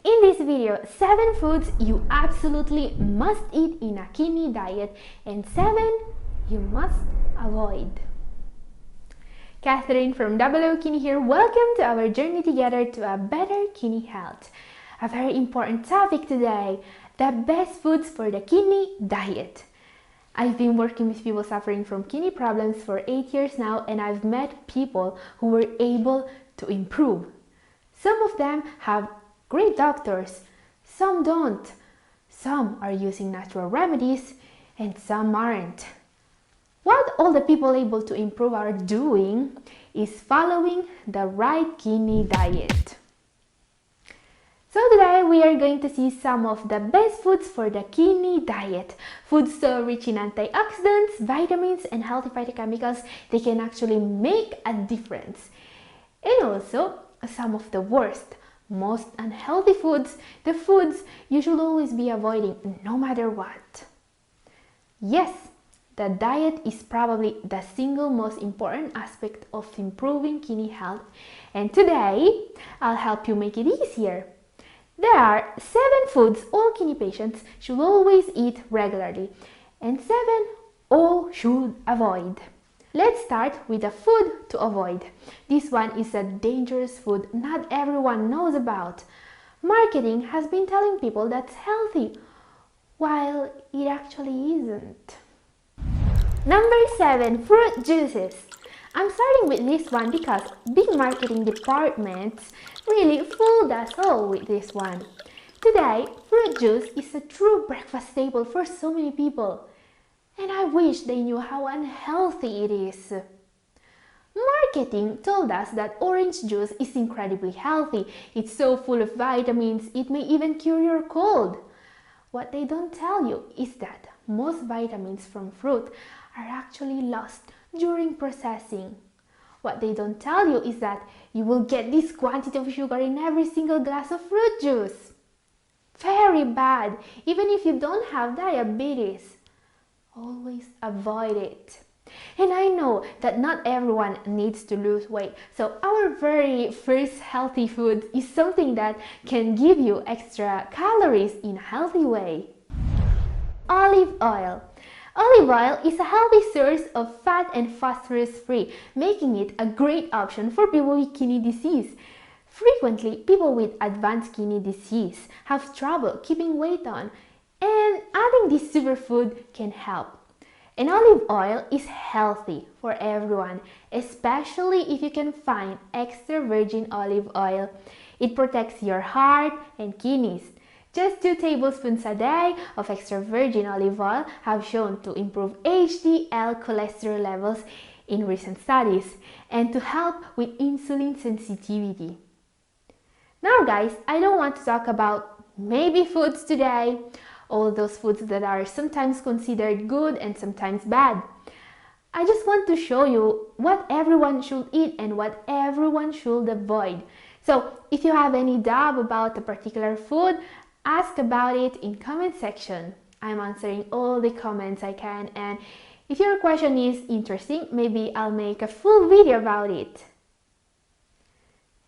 In this video, 7 foods you absolutely must eat in a kidney diet and 7 you must avoid. Katherine from Double Kidney here. Welcome to our journey together to a better kidney health. A very important topic today, the best foods for the kidney diet. I've been working with people suffering from kidney problems for 8 years now, and I've met people who were able to improve. Some of them have great doctors, some don't. Some are using natural remedies and some aren't. What all the people able to improve are doing is following the right kidney diet. So today we are going to see some of the best foods for the kidney diet. Foods so rich in antioxidants, vitamins and healthy phytochemicals, they can actually make a difference. And also some of the worst, most unhealthy foods, the foods you should always be avoiding no matter what. Yes, the diet is probably the single most important aspect of improving kidney health, and today I'll help you make it easier. There are 7 foods all kidney patients should always eat regularly and 7 all should avoid. Let's start with a food to avoid. This one is a dangerous food not everyone knows about. Marketing has been telling people that's healthy, while it actually isn't. Number 7, fruit juices. I'm starting with this one because big marketing departments really fooled us all with this one. Today, fruit juice is a true breakfast staple for so many people. And I wish they knew how unhealthy it is. Marketing told us that orange juice is incredibly healthy. It's so full of vitamins, it may even cure your cold. What they don't tell you is that most vitamins from fruit are actually lost during processing. What they don't tell you is that you will get this quantity of sugar in every single glass of fruit juice. Very bad, even if you don't have diabetes. Always avoid it. And I know that not everyone needs to lose weight, so our very first healthy food is something that can give you extra calories in a healthy way. Olive oil. Olive oil is a healthy source of fat and phosphorus free, making it a great option for people with kidney disease. Frequently, people with advanced kidney disease have trouble keeping weight on, and adding this superfood can help. And olive oil is healthy for everyone, especially if you can find extra virgin olive oil. It protects your heart and kidneys. Just 2 tablespoons a day of extra virgin olive oil have shown to improve HDL cholesterol levels in recent studies and to help with insulin sensitivity. Now guys, I don't want to talk about maybe foods today, all those foods that are sometimes considered good and sometimes bad. I just want to show you what everyone should eat and what everyone should avoid. So if you have any doubt about a particular food, ask about it in comment section. I'm answering all the comments I can, and if your question is interesting, maybe I'll make a full video about it.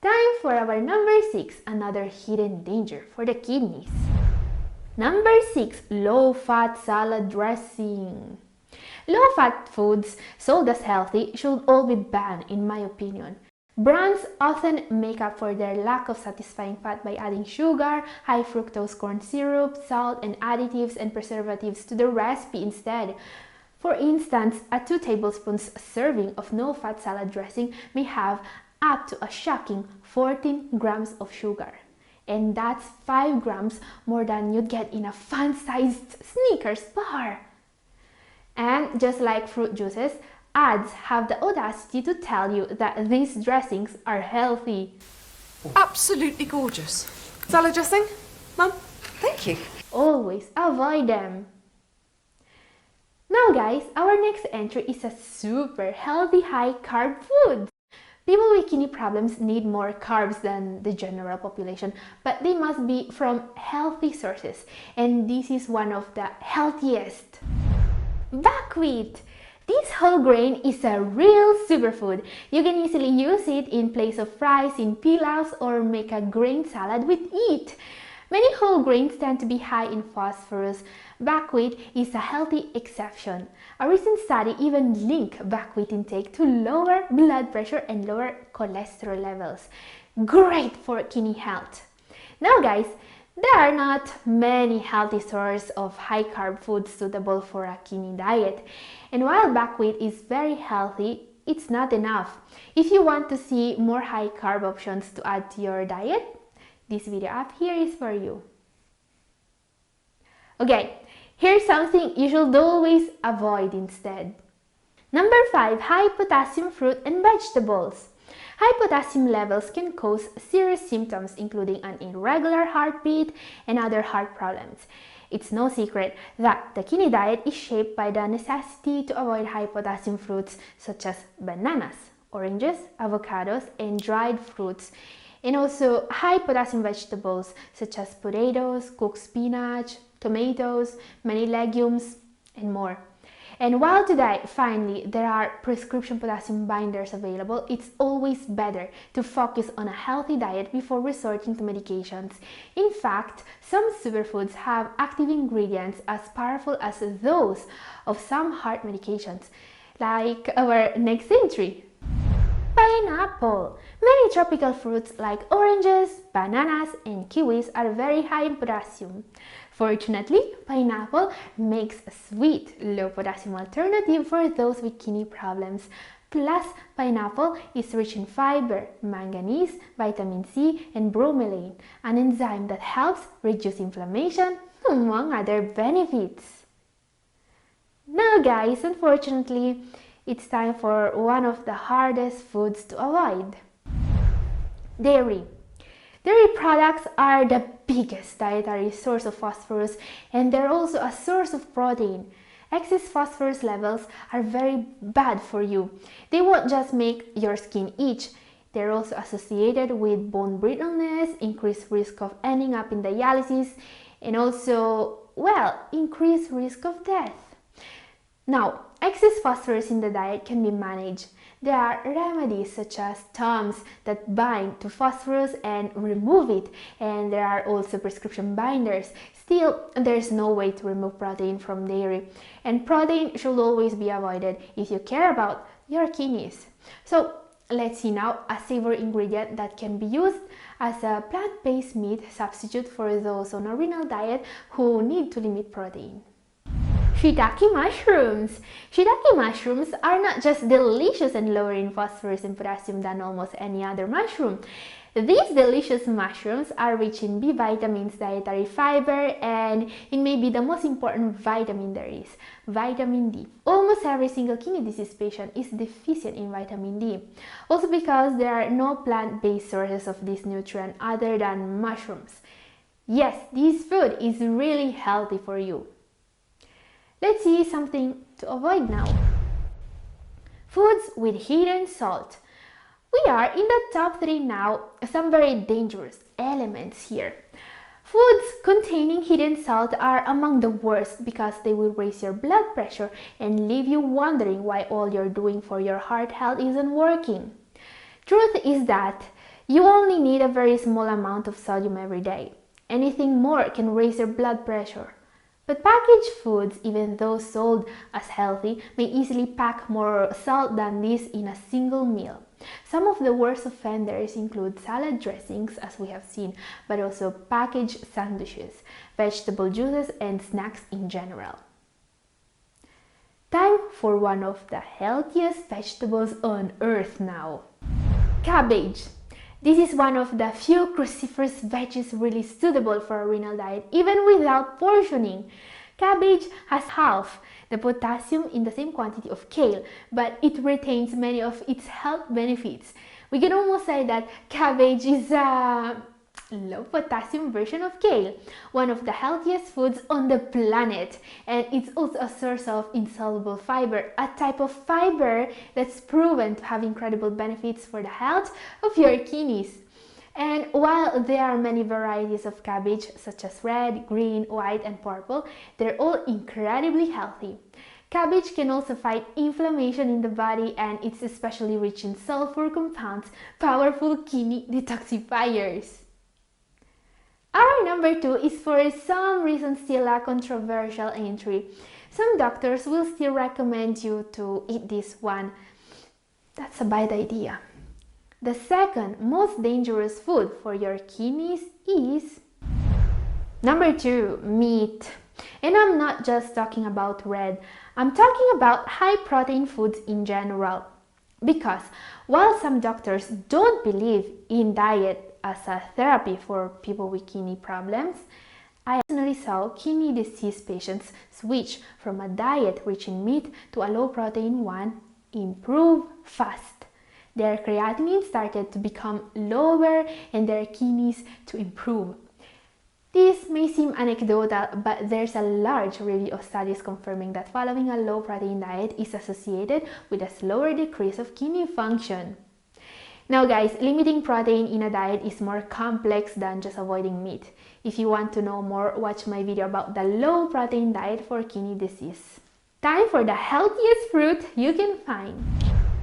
Time for our number 6, another hidden danger for the kidneys. Number 6, low-fat salad dressing. Low-fat foods sold as healthy should all be banned in my opinion. Brands often make up for their lack of satisfying fat by adding sugar, high fructose corn syrup, salt, and additives and preservatives to the recipe instead. For instance, a 2 tablespoons serving of no-fat salad dressing may have up to a shocking 14 grams of sugar. And that's 5 grams more than you'd get in a fun-sized Snickers bar. And just like fruit juices, ads have the audacity to tell you that these dressings are healthy. Absolutely gorgeous. Salad dressing? Mum, thank you. Always avoid them. Now guys, our next entry is a super healthy high-carb food. People with kidney problems need more carbs than the general population, but they must be from healthy sources, and this is one of the healthiest. Buckwheat. This whole grain is a real superfood. You can easily use it in place of rice in pilafs or make a grain salad with it. Many whole grains tend to be high in phosphorus. Buckwheat is a healthy exception. A recent study even linked buckwheat intake to lower blood pressure and lower cholesterol levels. Great for kidney health. Now guys, there are not many healthy sources of high-carb foods suitable for a kidney diet. And while buckwheat is very healthy, it's not enough. If you want to see more high-carb options to add to your diet, this video up here is for you. Okay, here's something you should always avoid instead. Number 5. High potassium fruit and vegetables. High potassium levels can cause serious symptoms including an irregular heartbeat and other heart problems. It's no secret that the kidney diet is shaped by the necessity to avoid high potassium fruits such as bananas, oranges, avocados, and dried fruits, and also high potassium vegetables such as potatoes, cooked spinach, tomatoes, many legumes, and more. And while today, finally, there are prescription potassium binders available, it's always better to focus on a healthy diet before resorting to medications. In fact, some superfoods have active ingredients as powerful as those of some heart medications, like our next entry. Pineapple. Many tropical fruits like oranges, bananas, and kiwis are very high in potassium. Fortunately, pineapple makes a sweet, low potassium alternative for those with kidney problems. Plus, pineapple is rich in fiber, manganese, vitamin C, and bromelain, an enzyme that helps reduce inflammation, among other benefits. Now guys, unfortunately, it's time for one of the hardest foods to avoid. Dairy. Dairy products are the biggest dietary source of phosphorus, and they're also a source of protein. Excess phosphorus levels are very bad for you. They won't just make your skin itch, they're also associated with bone brittleness, increased risk of ending up in dialysis, and also, well, increased risk of death. Now, excess phosphorus in the diet can be managed. There are remedies such as Tums that bind to phosphorus and remove it, and there are also prescription binders. Still, there's no way to remove protein from dairy, and protein should always be avoided if you care about your kidneys. So, let's see now a savory ingredient that can be used as a plant-based meat substitute for those on a renal diet who need to limit protein. Shiitake mushrooms. Shiitake mushrooms are not just delicious and lower in phosphorus and potassium than almost any other mushroom. These delicious mushrooms are rich in B vitamins, dietary fiber, and in maybe the most important vitamin there is, vitamin D. Almost every single kidney disease patient is deficient in vitamin D. Also because there are no plant-based sources of this nutrient other than mushrooms. Yes, this food is really healthy for you. Let's see something to avoid now. Foods with hidden salt. We are in the top 3 now, some very dangerous elements here. Foods containing hidden salt are among the worst because they will raise your blood pressure and leave you wondering why all you're doing for your heart health isn't working. Truth is that you only need a very small amount of sodium every day. Anything more can raise your blood pressure. But packaged foods, even though sold as healthy, may easily pack more salt than this in a single meal. Some of the worst offenders include salad dressings, as we have seen, but also packaged sandwiches, vegetable juices, and snacks in general. Time for one of the healthiest vegetables on earth now. Cabbage. This is one of the few cruciferous veggies really suitable for a renal diet, even without portioning. Cabbage has half the potassium in the same quantity of kale, but it retains many of its health benefits. We can almost say that cabbage is a low potassium version of kale, one of the healthiest foods on the planet, and it's also a source of insoluble fiber, a type of fiber that's proven to have incredible benefits for the health of your kidneys. And while there are many varieties of cabbage such as red, green, white, and purple, they're all incredibly healthy. Cabbage can also fight inflammation in the body, and it's especially rich in sulfur compounds, powerful kidney detoxifiers. Our number 2 is for some reason still a controversial entry. Some doctors will still recommend you to eat this one. That's a bad idea. The second most dangerous food for your kidneys is number 2, meat. And I'm not just talking about red, I'm talking about high protein foods in general. Because while some doctors don't believe in diet as a therapy for people with kidney problems, I personally saw kidney disease patients switch from a diet rich in meat to a low protein one improve fast. Their creatinine started to become lower and their kidneys to improve. This may seem anecdotal, but there's a large review of studies confirming that following a low-protein diet is associated with a slower decrease of kidney function. Now guys, limiting protein in a diet is more complex than just avoiding meat. If you want to know more, watch my video about the low-protein diet for kidney disease. Time for the healthiest fruit you can find.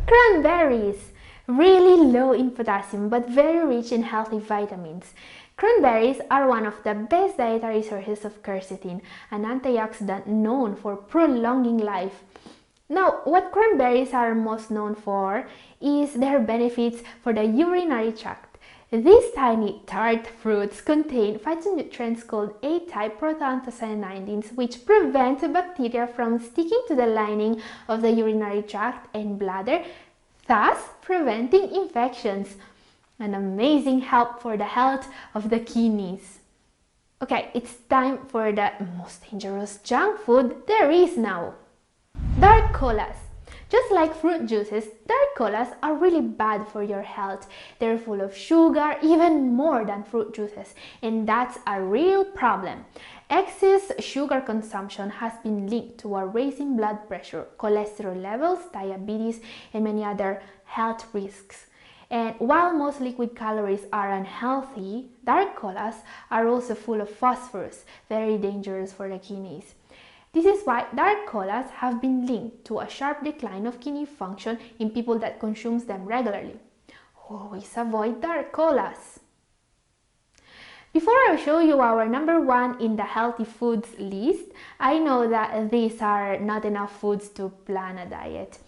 Cranberries! Really low in potassium but very rich in healthy vitamins. Cranberries are one of the best dietary sources of quercetin, an antioxidant known for prolonging life. Now, what cranberries are most known for is their benefits for the urinary tract. These tiny tart fruits contain phytonutrients called A-type prothioanthocyanidins, which prevent bacteria from sticking to the lining of the urinary tract and bladder, thus preventing infections. An amazing help for the health of the kidneys. Okay, it's time for the most dangerous junk food there is now. Dark colas. Just like fruit juices, dark colas are really bad for your health. They're full of sugar, even more than fruit juices, and that's a real problem. Excess sugar consumption has been linked to a rise in blood pressure, cholesterol levels, diabetes, and many other health risks. And while most liquid calories are unhealthy, dark colas are also full of phosphorus, very dangerous for the kidneys. This is why dark colas have been linked to a sharp decline of kidney function in people that consume them regularly. Always avoid dark colas. Before I show you our number 1 in the healthy foods list, I know that these are not enough foods to plan a diet.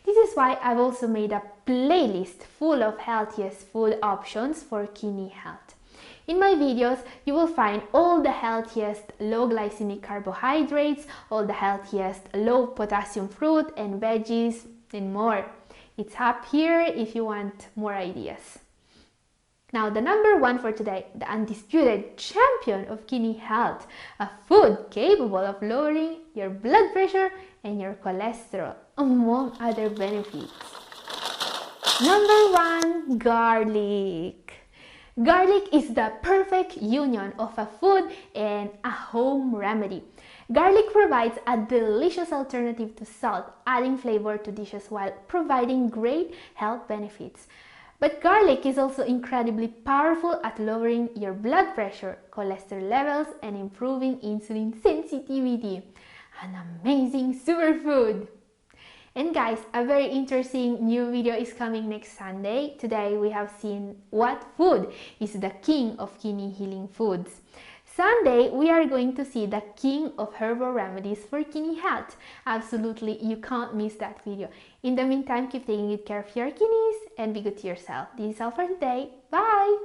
This is why I've also made a playlist full of healthiest food options for kidney health. In my videos, you will find all the healthiest low glycemic carbohydrates, all the healthiest low potassium fruit and veggies, and more. It's up here if you want more ideas. Now, the number 1 for today, the undisputed champion of kidney health, a food capable of lowering your blood pressure and your cholesterol, among other benefits. Number 1, garlic. Garlic is the perfect union of a food and a home remedy. Garlic provides a delicious alternative to salt, adding flavor to dishes while providing great health benefits. But garlic is also incredibly powerful at lowering your blood pressure, cholesterol levels, and improving insulin sensitivity. An amazing superfood! And guys, a very interesting new video is coming next Sunday. Today we have seen what food is the king of kidney healing foods. Sunday, we are going to see the king of herbal remedies for kidney health. Absolutely, you can't miss that video. In the meantime, keep taking good care of your kidneys and be good to yourself. This is all for today. Bye!